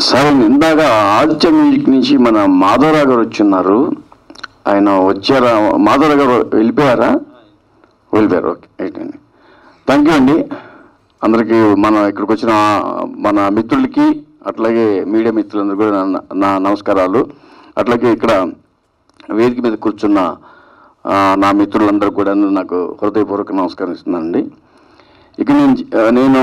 Sir ఇందాక Aditya music నుంచి మన మాధవరావు గారు వచ్చున్నారు. ఆయన వచ్చారా? మాధవరావు గారు వెళ్ళిపోయారా? వెళ్ళిపోయారు. ఓకే, రైట్ అండి. థ్యాంక్ యూ అండి అందరికీ. మన ఇక్కడికి వచ్చిన మన మిత్రులకి, అట్లాగే మీడియా మిత్రులందరూ కూడా నా నమస్కారాలు. అట్లాగే ఇక్కడ వేదిక మీద కూర్చున్న నా మిత్రులందరూ కూడా నాకు హృదయపూర్వక నమస్కారం ఇస్తున్నానండి. ఇక నేను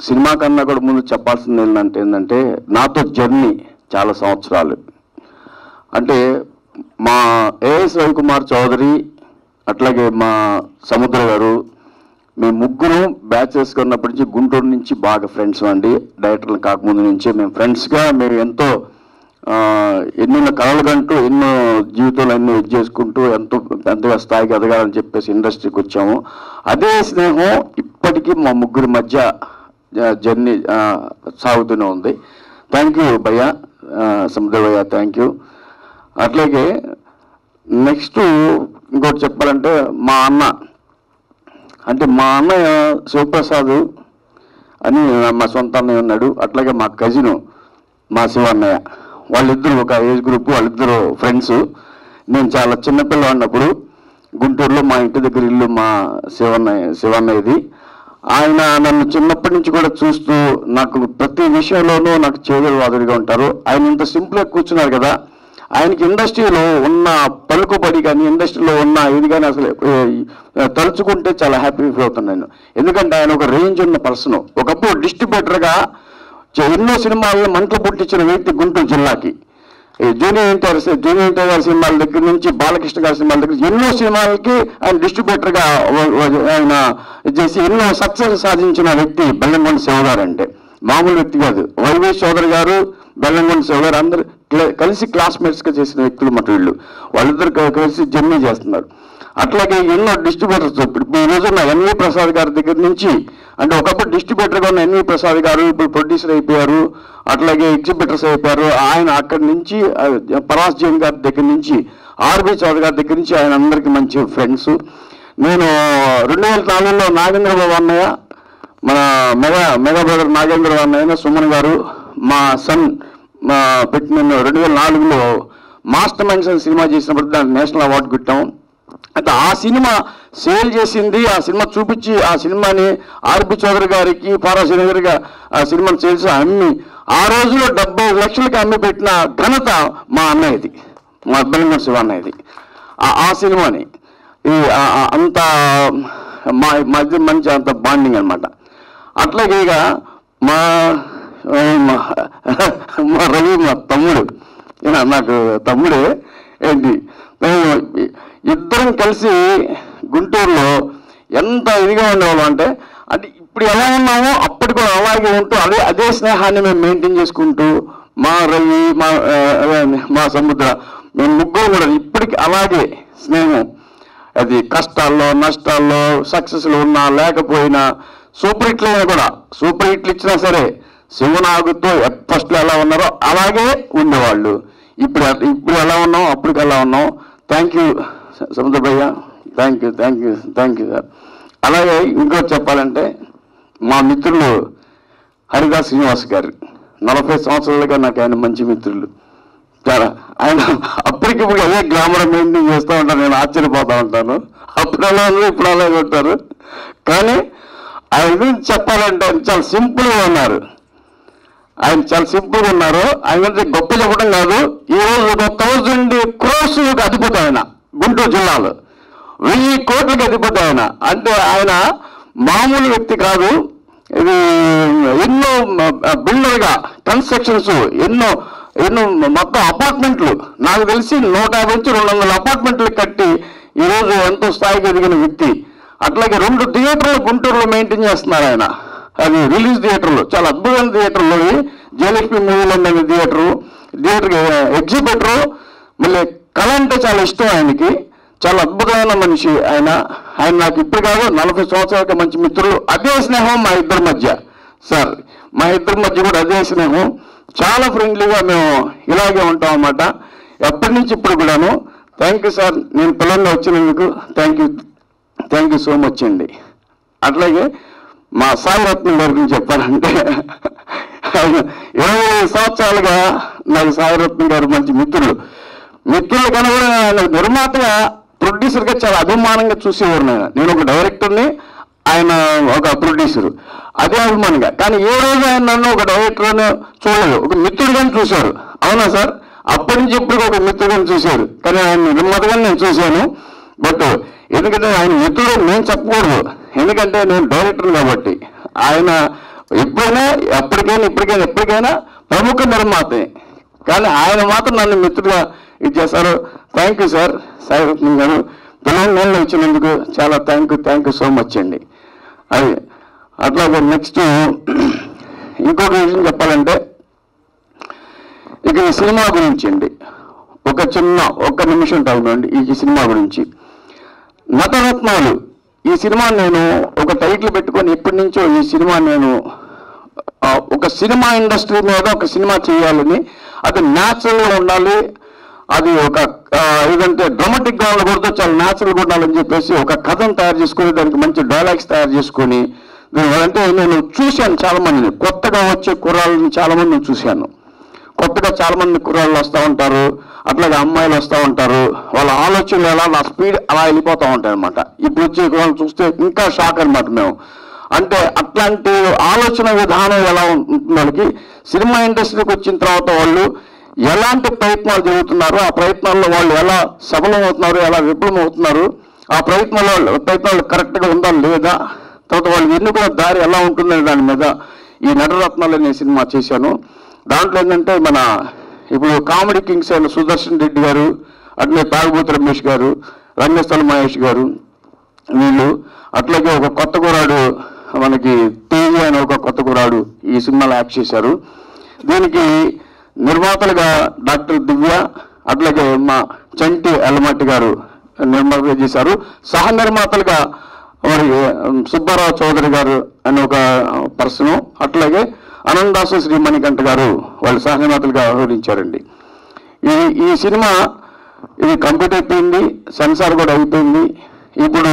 సినిమా కన్నా కూడా ముందు చెప్పాల్సింది ఏంటంటే నాతో జర్నీ చాలా సంవత్సరాలు. అంటే మా ఏఎస్ రవికుమార్ చౌదరి, అట్లాగే మా సముద్ర గారు, మేము ముగ్గురు బ్యాచ్ చేసుకున్నప్పటి నుంచి గుంటూరు నుంచి బాగా ఫ్రెండ్స్ అండి. డైరెక్టర్లు కాకముందు నుంచే మేము ఫ్రెండ్స్గా మేము ఎంతో ఎన్నో కళలు కంటూ ఎన్నో జీవితంలో ఎన్నో ఇది చేసుకుంటూ ఎంతో పెద్దగా స్థాయికి ఎదగాలని చెప్పేసి ఇండస్ట్రీకి వచ్చాము. అదే స్నేహం ఇప్పటికీ మా ముగ్గురి మధ్య జర్నీ సాగుతూనే ఉంది. థ్యాంక్ యూ భయ్య, సముద్ర భయ్య, థ్యాంక్ యూ. అట్లాగే నెక్స్ట్ ఇంకోటి చెప్పాలంటే మా అన్న, అంటే మా అన్నయ్య శివప్రసాద్ అని మా సొంత అన్నయ్య ఉన్నాడు. అట్లాగే మా కజిన్ మా శివన్నయ్య, వాళ్ళిద్దరు ఒక ఏజ్ గ్రూప్, వాళ్ళిద్దరు ఫ్రెండ్స్. నేను చాలా చిన్నపిల్లవాడినప్పుడు గుంటూరులో మా ఇంటి దగ్గర ఇల్లు మా శివన్నయ్యది. ఆయన నన్ను చిన్నప్పటి నుంచి కూడా చూస్తూ నాకు ప్రతి విషయంలోనూ నాకు చేదులు వాదులుగా ఉంటారు. ఆయన ఇంత సింపుల్గా కూర్చున్నారు కదా, ఆయనకి ఇండస్ట్రీలో ఉన్న పలుకుబడి కానీ ఇండస్ట్రీలో ఉన్న ఇది కానీ అసలు తలుచుకుంటే చాలా హ్యాపీ ఫీల్ అవుతున్నాను. ఎందుకంటే ఆయన ఒక రేంజ్ ఉన్న పర్సన్. ఒకప్పుడు డిస్ట్రిబ్యూటర్గా ఎన్నో సినిమాలను మంటలు పుట్టించిన వ్యక్తి గుంటూరు జిల్లాకి. జూనియర్ ఎన్టీఆర్ గారి సినిమాల దగ్గర నుంచి బాలకృష్ణ గారి సినిమాల దగ్గర ఎన్నో సినిమాలకి ఆయన డిస్ట్రిబ్యూటర్గా ఆయన చేసి ఎన్నో సక్సెస్ సాధించిన వ్యక్తి బెల్లంకొండ శివ గారు. అంటే మామూలు వ్యక్తి కాదు. వైవి చౌదరి గారు, బెల్లంకొండ శివ గారు అందరూ కలిసి క్లాస్మేట్స్గా చేసిన వ్యక్తులు మాట వీళ్ళు. వాళ్ళిద్దరు కలిసి జర్నీ చేస్తున్నారు. అట్లాగే ఎన్నో డిస్ట్రిబ్యూటర్స్ ఇప్పుడు ఈ రోజున ఎన్వి ప్రసాద్ గారి దగ్గర నుంచి, అంటే ఒకప్పుడు డిస్ట్రిబ్యూటర్గా ఉన్న ఎన్వి ప్రసాద్ గారు ఇప్పుడు ప్రొడ్యూసర్ అయిపోయారు, అట్లాగే ఎగ్జిబిటర్స్ అయిపోయారు. ఆయన అక్కడి నుంచి పరాస్ జైన్ గారి దగ్గర నుంచి, ఆర్బి చౌదరి గారి దగ్గర నుంచి ఆయన అందరికీ మంచి ఫ్రెండ్స్. నేను 2004లో నాగేంద్రబాబు అన్నయ్య, మన మెగా బ్రదర్ నాగేంద్రబాబు అన్నయ్య సుమన్ గారు, మా సన్ పెట్టిన 2004లో మాస్టర్ మైండ్స్ అని సినిమా చేసినప్పుడు దానికి నేషనల్ అవార్డు కొట్టాము. అయితే ఆ సినిమా సేల్ చేసింది, ఆ సినిమా చూపించి ఆ సినిమాని ఆర్బి చౌదరి గారికి, పారాశీని గారికి ఆ సినిమాని సేల్స్ అమ్మి ఆ రోజులో 70 లక్షలకి అమ్మి పెట్టిన ఘనత మా అన్నయ్యది, మా బెల్లంకొండ శివ అన్నయ్యది. ఆ సినిమాని అంత మా మధ్య మంచి అంత బాండింగ్ అనమాట. అట్లాగే ఇక మా రవి మా తమ్ముడు, నాకు తమ్ముడే ఏంటి, ఇద్దరం కలిసి గుంటూరులో ఎంత ఇదిగా ఉండేవాళ్ళం అంటే ఇప్పుడు ఎలా ఉన్నామో అప్పటి కూడా అలాగే ఉంటూ అదే స్నేహాన్ని మేము మెయింటైన్ చేసుకుంటూ, మా రవి మా సముద్ర మేము ముగ్గురు కూడా ఇప్పటికి అలాగే స్నేహం. అది కష్టాల్లో నష్టాల్లో సక్సెస్లు ఉన్నా లేకపోయినా, సూపర్ హిట్లు అయినా కూడా, సూపర్ హిట్లు ఇచ్చినా సరే శివనాగుతో ఫస్ట్లో ఎలా ఉన్నారో అలాగే ఉండేవాళ్ళు. ఇప్పుడు ఎలా ఉన్నాం, అప్పటికి ఎలా ఉన్నాం. థ్యాంక్ యూ సముద్ర భయ్య, థ్యాంక్ యూ సార్. అలాగే ఇంకోటి చెప్పాలంటే మా మిత్రులు హరిదాస్ శ్రీనివాస్ గారు, 40 సంవత్సరాలుగా నాకు ఆయన మంచి మిత్రులు. చాలా ఆయన అప్పటికిప్పుడు అదే గ్లామర్ మెయింటైన్ చేస్తూ ఉంటాను. నేను ఆశ్చర్యపోతూ ఉంటాను. అప్పుడు ఎలా ఉన్నారు, ఇప్పుడు అలాగే ఉంటారు. కానీ ఆయన గురించి చెప్పాలంటే ఆయన చాలా సింపుల్గా ఉన్నారు. ఆయన గురించి గొప్ప చెప్పడం కాదు, ఈరోజు 1000 crores అధిపతి ఆయన గుంటూరు జిల్లాలో, 1000 కోట్లకి అధిపతి ఆయన. అంటే ఆయన మామూలు వ్యక్తి కాదు. ఇది ఎన్నో బిల్డర్గా కన్స్ట్రక్షన్స్ ఎన్నో మొత్తం అపార్ట్మెంట్లు నాకు తెలిసి 150 నుంచి 200 అపార్ట్మెంట్లు కట్టి ఈరోజు ఎంతో స్థాయికి ఎదిగిన వ్యక్తి. అట్లాగే 2 థియేటర్లు గుంటూరులో మెయింటైన్ చేస్తున్నారు ఆయన. అది రిలీజ్ థియేటర్లు, చాలా అద్భుతమైన థియేటర్లు. జయలక్ష్మి మూవీలో ఉండే థియేటర్ ఎగ్జిబిటరు. మళ్ళీ కళ అంటే చాలా ఇష్టం ఆయనకి. చాలా అద్భుతమైన మనిషి ఆయన. నాకు ఇప్పుడు కాదు 40 సంవత్సరాలకి మంచి మిత్రులు. అదే స్నేహం మా ఇద్దరి మధ్య సార్, మా ఇద్దరి మధ్య కూడా అదే స్నేహం. చాలా ఫ్రెండ్లీగా మేము ఇలాగే ఉంటాం అన్నమాట, ఎప్పటి నుంచి ఇప్పుడు కూడాను. థ్యాంక్ యూ సార్, నేను పిల్లల్లో వచ్చినందుకు థ్యాంక్ యూ సో మచ్ అండి. అట్లాగే మా సాయి రత్నం గారి గురించి చెప్పాలంటే 20 సంవత్సరాలుగా నాకు సాయిరత్న గారు మంచి మిత్రులు కన్నా కూడా నిర్మాతగా ప్రొడ్యూసర్గా చాలా అభిమానంగా చూసేవారు. నేను ఒక డైరెక్టర్ని, ఆయన ఒక ప్రొడ్యూసరు, అదే అభిమానంగా. కానీ ఏ రోజు ఆయన నన్ను ఒక డైరెక్టర్ని చూడలేదు, ఒక మిత్రుడిగానే చూశారు. అవునా సార్? అప్పటి నుంచి ఎప్పటికీ ఒక మిత్రుడిగానే చూశారు. కానీ ఆయన నిర్మాతగానే నేను చూశాను. బట్ ఎందుకంటే ఆయన మిత్రుడు నేను చెప్పకూడదు, ఎందుకంటే నేను డైరెక్టర్ కాబట్టి. ఆయన ఎప్పుడైనా ఎప్పటికైనా ప్రముఖ నిర్మాతే, కానీ ఆయన మాత్రం నన్ను మిత్రుడుగా ఇచ్చేశారు. థ్యాంక్ యూ సార్ సాయిరత్నం గారు. తెలంగాణలో వచ్చినందుకు చాలా థ్యాంక్ యూ సో మచ్ అండి. అది అట్లాగే నెక్స్ట్ ఇంకొక విషయం చెప్పాలంటే, ఇక ఈ సినిమా గురించి అండి ఒక్క నిమిషం టైం అండి. ఈ సినిమా గురించి నటరత్నాలు, ఈ సినిమా నేను ఒక టైటిల్ పెట్టుకొని ఎప్పటి నుంచో ఈ సినిమా నేను ఒక సినిమా ఇండస్ట్రీ మీద ఒక సినిమా చేయాలని, అది న్యాచురల్గా ఉండాలి, అది ఒక ఏదంటే డ్రామాటిక్గా ఉండకూడదు, చాలా న్యాచురల్గా ఉండాలని చెప్పేసి ఒక కథను తయారు చేసుకొని దానికి మంచి డైలాగ్స్ తయారు చేసుకొని, అంటే నేను చూశాను చాలామందిని, కొత్తగా వచ్చే కుర్రాళ్ళని చాలామందిని చూశాను. కొత్తగా చాలామంది కుర్రాళ్ళు వస్తూ ఉంటారు, అట్లాగే అమ్మాయిలు వస్తూ ఉంటారు. వాళ్ళ ఆలోచనలు ఎలా నా స్పీడ్ అలా వెళ్ళిపోతూ ఉంటాయి అనమాట. ఇప్పుడు వచ్చే కుర్రాళ్ళు చూస్తే ఇంకా షాక్ అనమాట మేము. అంటే అట్లాంటి ఆలోచన విధానం ఎలా ఉంటుంది వాళ్ళకి. సినిమా ఇండస్ట్రీకి వచ్చిన తర్వాత వాళ్ళు ఎలాంటి ప్రయత్నాలు జరుగుతున్నారో, ఆ ప్రయత్నాల్లో వాళ్ళు ఎలా సఫలమవుతున్నారు, ఎలా విఫలమవుతున్నారు, ఆ ప్రయత్నాలు కరెక్ట్గా ఉందా లేదా, తర్వాత వాళ్ళు ఎన్నుకున్న దారి ఎలా ఉంటుందనే దాని మీద ఈ నటరత్నాలు అనే సినిమా చేశాను. దాంట్లో ఏంటంటే మన ఇప్పుడు కామెడీ కింగ్స్ అయిన సుదర్శన్ రెడ్డి గారు, అట్లే తాగుబోతు రమేష్ గారు, రంగస్థల మహేష్ గారు, వీళ్ళు అట్లాగే ఒక కొత్త కురాడు మనకి తేజ అని ఒక కొత్త కురాడు ఈ సినిమాలో యాక్ట్ చేశారు. దీనికి నిర్మాతలుగా డాక్టర్ దివ్య, అట్లాగే మా చంటి అల్లమట్టి గారు నిర్మాతగా చేశారు. సహ నిర్మాతలుగా మరి సుబ్బారావు చౌదరి గారు అని ఒక పర్సన్, అట్లాగే అనందాసు శ్రీమణికంఠ గారు వాళ్ళు సహ నిర్మాతలుగా వ్యవహరించారండి. ఈ సినిమా ఇది కంప్లీట్ అయిపోయింది, సెన్సార్ కూడా అయిపోయింది. ఇప్పుడు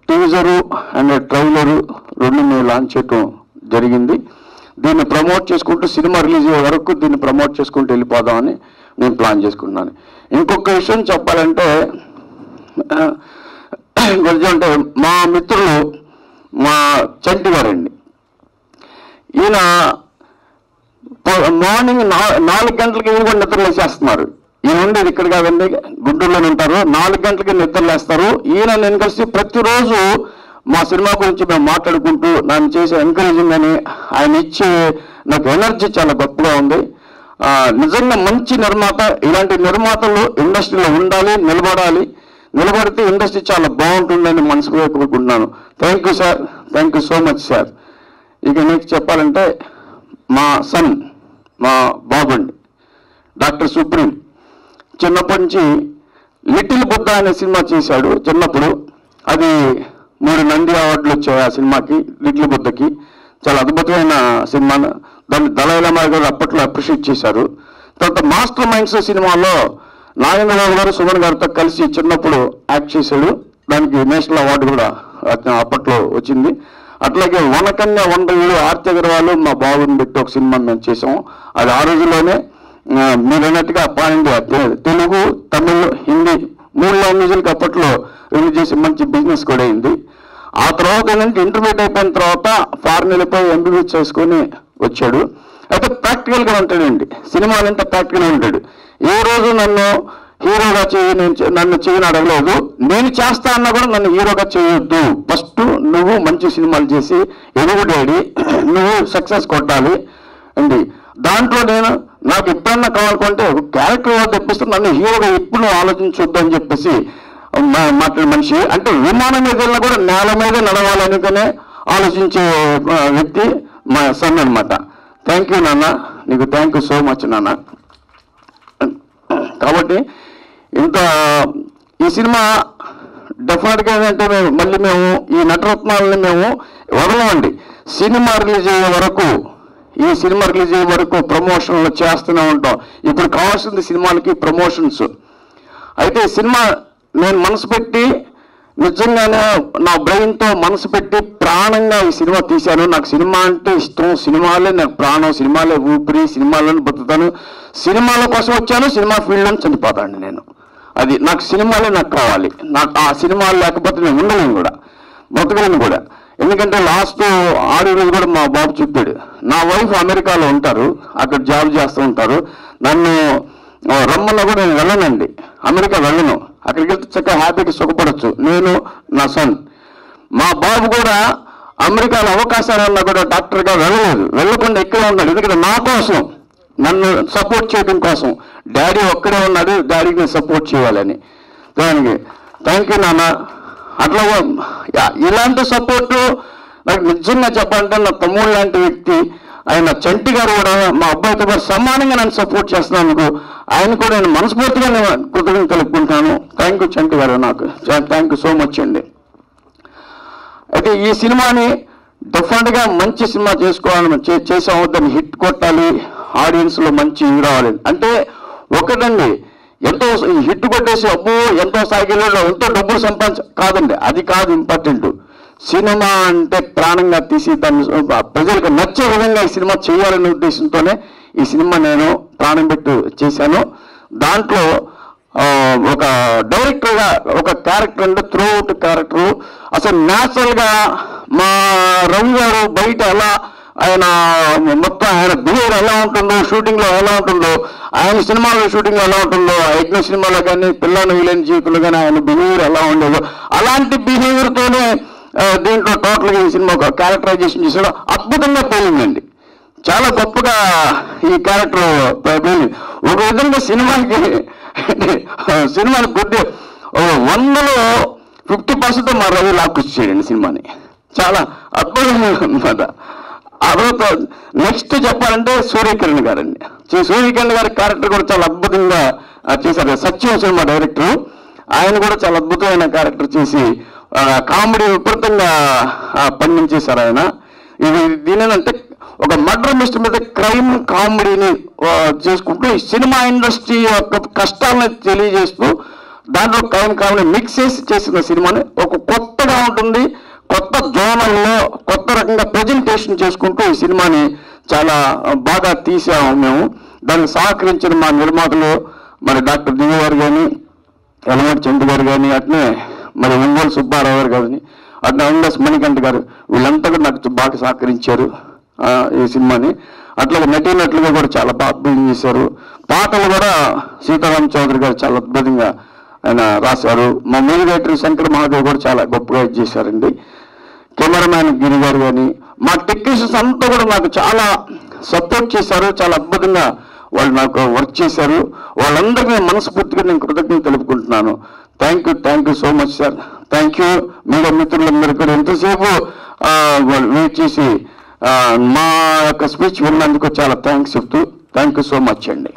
టీజరు అండ్ ట్రైలరు రెండు లాంచ్ చేయటం జరిగింది. దీన్ని ప్రమోట్ చేసుకుంటూ సినిమా రిలీజ్ అయ్యే వరకు దీన్ని ప్రమోట్ చేసుకుంటూ వెళ్ళిపోదామని నేను ప్లాన్ చేసుకున్నాను. ఇంకొక విషయం చెప్పాలంటే, అంటే మా మిత్రులు మా చంటి గారండి, ఈయన మార్నింగ్ 4 గంటలకి ఈయన కూడా నిద్ర లేచేస్తున్నారు. ఈయన ఉండేది ఇక్కడ కాదండి, గుంటూరులోనే ఉంటారు. 4 గంటలకి నిద్ర లేస్తారు. ఈయన నేను కలిసి ప్రతిరోజు మా సినిమా గురించి మేము మాట్లాడుకుంటూ నన్ను చేసే ఎంకరేజింగ్ అని ఆయన ఇచ్చే నాకు ఎనర్జీ చాలా గొప్పగా ఉంది. నిజంగా మంచి నిర్మాత, ఇలాంటి నిర్మాతలు ఇండస్ట్రీలో ఉండాలి, నిలబడితే ఇండస్ట్రీ చాలా బాగుంటుందని మనసుగా కోరుకుంటున్నాను. Thank you sir, thank you so much sir. ఇక నీకు చెప్పాలంటే మా బాబు అండి డాక్టర్ సుప్రీం, చిన్నప్పటి నుంచి లిటిల్ బుద్ధ అనే సినిమా చేశాడు చిన్నప్పుడు. అది 3 నంది అవార్డులు వచ్చాయి ఆ సినిమాకి, లిటిల్ బుద్ధకి. చాలా అద్భుతమైన సినిమా, దాన్ని దళైలామా గారు అప్పట్లో అప్రిషియేట్ చేశారు. తర్వాత మాస్టర్ మైండ్స్ సినిమాలో నాగేంద్రరావు గారు సుమన్ గారితో కలిసి చిన్నప్పుడు యాక్ట్ చేశాడు. దానికి నేషనల్ అవార్డు కూడా అప్పట్లో వచ్చింది. అట్లాగే వనకన్య వండవీడు ఆర్తి అగర్వాల్ మా బాబుని పెట్టి ఒక సినిమా మేము చేసాము. అది ఆ రోజుల్లోనే మీరు అన్నట్టుగా పాన్ ఇండియా తెలుగు, తమిళ్, హిందీ 3 లాంగ్వేజ్లకి అప్పట్లో రిలీజ్ చేసి మంచి బిజినెస్ కూడా అయింది. ఆ తర్వాత ఏంటంటే ఇంటర్మీడియట్ అయిపోయిన తర్వాత ఫారెన్ వెళ్ళిపోయి ఎంబీబీఎస్ చేసుకొని వచ్చాడు. అయితే ప్రాక్టికల్గా ఉంటాడండి, సినిమాలంటే ప్రాక్టికల్గా ఉంటాడు. ఏ రోజు నన్ను హీరోగా నన్ను చేయని అడగలేదు. నేను చేస్తా అన్నా కూడా నన్ను హీరోగా చేయొద్దు, ఫస్ట్ నువ్వు మంచి సినిమాలు చేసి ఎదుగు డాడీ, నువ్వు సక్సెస్ కొట్టాలి అండి. దాంట్లో నాకు ఎప్పుడన్నా కావాలనుకుంటే క్యారెక్టర్ తెప్పిస్తే నన్ను హీరోగా ఎప్పుడు ఆలోచించొద్దు అని చెప్పేసి మాట్లాడే మనిషి. అంటే విమానం మీద వెళ్ళినా కూడా నేల మీద నడవాలనుకునే ఆలోచించే వ్యక్తి మా సన్ అనమాట. థ్యాంక్ యూ నాన్న, నీకు థ్యాంక్ యూ సో మచ్ నాన్న. కాబట్టి ఈ సినిమా డెఫినెట్గా ఏంటంటే మేము ఈ నటరత్నాలని మేము వదలమండి. సినిమా రిలీజ్ అయ్యే వరకు ప్రమోషన్లు చేస్తూనే ఉంటాం. ఇప్పుడు కావాల్సింది సినిమాలకి ప్రమోషన్స్. అయితే సినిమా నేను మనసు పెట్టి నిజంగానే నా బ్రెయిన్తో మనసు పెట్టి ప్రాణంగా ఈ సినిమా తీశాను. నాకు సినిమా అంటే ఇష్టం, సినిమాలే నాకు ప్రాణం, సినిమాలే ఊపిరి, సినిమాలను బతుకుతాను. సినిమాల కోసం వచ్చాను, సినిమా ఫీల్డ్లో చనిపోతాను నేను. అది నాకు సినిమాలే నాకు కావాలి. నాకు ఆ సినిమాలు లేకపోతే నేను ఉండలేను కూడా, బతకలేను కూడా. ఎందుకంటే లాస్ట్ 6 రోజులు కూడా మా బాబు చెప్పాడు, నా వైఫ్ అమెరికాలో ఉంటారు, అక్కడ జాబ్ చేస్తూ ఉంటారు, నన్ను రమ్మన్నా కూడా నేను వెళ్ళనండి, అమెరికా వెళ్ళను. అక్కడికి వెళ్తే చక్కగా హ్యాపీగా సుఖపడచ్చు నేను, నా సన్. మా బాబు కూడా అమెరికాలో అవకాశాలు ఉన్నా కూడా డాక్టర్గా వెళ్ళలేదు, వెళ్ళకుండా ఇక్కడే ఉన్నాడు. ఎందుకంటే నా కోసం, నన్ను సపోర్ట్ చేయడం కోసం. డాడీ ఒక్కడే ఉన్నాడు, డాడీకి నేను సపోర్ట్ చేయాలని. దానికి థ్యాంక్ యూ నాన్న. అట్లా ఇలాంటి సపోర్టు నాకు నిజంగా చెప్పాలంటే నా తమ్ముడు లాంటి వ్యక్తి ఆయన చంటి గారు కూడా మా అబ్బాయితో కూడా సమానంగా నన్ను సపోర్ట్ చేస్తున్నందుకు ఆయన కూడా నేను మనస్ఫూర్తిగా నేను కృతజ్ఞతలు తెలుపుకుంటాను. థ్యాంక్ యూ చంటి గారు, నాకు థ్యాంక్ యూ సో మచ్ అండి. అయితే ఈ సినిమాని డెఫినెట్గా మంచి సినిమా చేసుకోవాలని చేసాము, దాన్ని హిట్ కొట్టాలి, ఆడియన్స్లో మంచి రావాలి. అంటే ఒకటండి, ఎంతో హిట్ కొట్టేసి అబ్బో ఎంతో స్థాయిలో ఎంతో డబ్బులు కాదండి, అది కాదు ఇంపార్టెంట్. సినిమా అంటే ప్రాణంగా తీసి దాన్ని ప్రజలకు నచ్చే విధంగా ఈ సినిమా చేయాలనే ఉద్దేశంతోనే ఈ సినిమా నేను ప్రాణం పెట్టి చేశాను. దాంట్లో ఒక డైరెక్టర్గా ఒక క్యారెక్టర్ అంటే త్రూఅవుట్ క్యారెక్టరు అసలు న్యాచురల్గా మా రవి గారు బయట ఎలా ఆయన మొత్తం ఆయన బిహేవియర్ ఎలా ఉంటుందో, షూటింగ్లో ఎలా ఉంటుందో, ఆయన సినిమాలో షూటింగ్లో ఎలా ఉంటుందో, యజ్ఞ సినిమాలో కానీ పిల్లలు వీలైన జీవితంలో కానీ ఆయన బిహేవియర్ ఎలా ఉండేదో అలాంటి బిహేవియర్తోనే దీంట్లో టోటల్గా ఈ సినిమా ఒక క్యారెక్టరైజేషన్ చేసాడు. అద్భుతంగా పోయిందండి, చాలా గొప్పగా ఈ క్యారెక్టర్ పోయింది. ఒక విధంగా సినిమాని కొద్ది 100లో 50% మా రవి లాక్కొచ్చేయండి సినిమాని. చాలా అద్భుతంగా అనమాట. ఆ తర్వాత నెక్స్ట్ చెప్పాలంటే సూర్యకిరణ్ గారండి. సూర్యకిరణ్ గారి క్యారెక్టర్ కూడా చాలా అద్భుతంగా చేశారు. సత్యం సినిమా డైరెక్టరు, ఆయన కూడా చాలా అద్భుతమైన క్యారెక్టర్ చేసి కామెడీ విపరీతంగా పండించేశారు ఆయన. ఇది దీనినంటే ఒక మర్డర్ మిస్టరీ మీద క్రైమ్ కామెడీని చేసుకుంటూ ఈ సినిమా ఇండస్ట్రీ యొక్క కష్టాలను తెలియజేస్తూ దాంట్లో క్రైమ్ కామెడీ మిక్స్ చేసిన సినిమాని ఒక కొత్తగా ఉంటుంది, కొత్త జోనల్లో కొత్త రకంగా ప్రజెంటేషన్ చేసుకుంటూ ఈ సినిమాని చాలా బాగా తీసాము మేము. దానికి సహకరించిన మా నిర్మాతలు మరి డాక్టర్ దివ్య గారు కానీ, ఎలమటి చంద్ర గారు కానీ, అట్నే మరి ఒంగోలు సుబ్బారావు గారు కానీ, అట్లా ఎంఎస్ మణికంఠ గారు, వీళ్ళంతా కూడా నాకు బాగా సహకరించారు ఈ సినిమాని. అట్లాగే నటీనట్లుగా కూడా చాలా బాగా అద్భుతం చేశారు. పాటలు కూడా సీతారాం చౌదరి గారు చాలా అద్భుతంగా ఆయన రాశారు. మా మ్యూజిక్ డైరెక్టర్ శంకర్ మహాదేవ్ కూడా చాలా గొప్పగా చేశారండి. కెమెరామ్యాన్ గిరి గారు కానీ, మా టెక్నీషియన్స్ అంతా కూడా నాకు చాలా సపోర్ట్ చేశారు, చాలా అద్భుతంగా వాళ్ళు నాకు వర్క్ చేశారు. వాళ్ళందరికీ మనస్ఫూర్తిగా నేను కృతజ్ఞతలు తెలుపుకుంటున్నాను. Thank you so much sir. Thank you. Media మిత్రులందరూ కూడా ఎంతసేపు వెయిట్ చేసి మా యొక్క స్పీచ్ విన్నందుకు చాలా థ్యాంక్స్ చెప్తూ థ్యాంక్ యూ సో మచ్ అండి.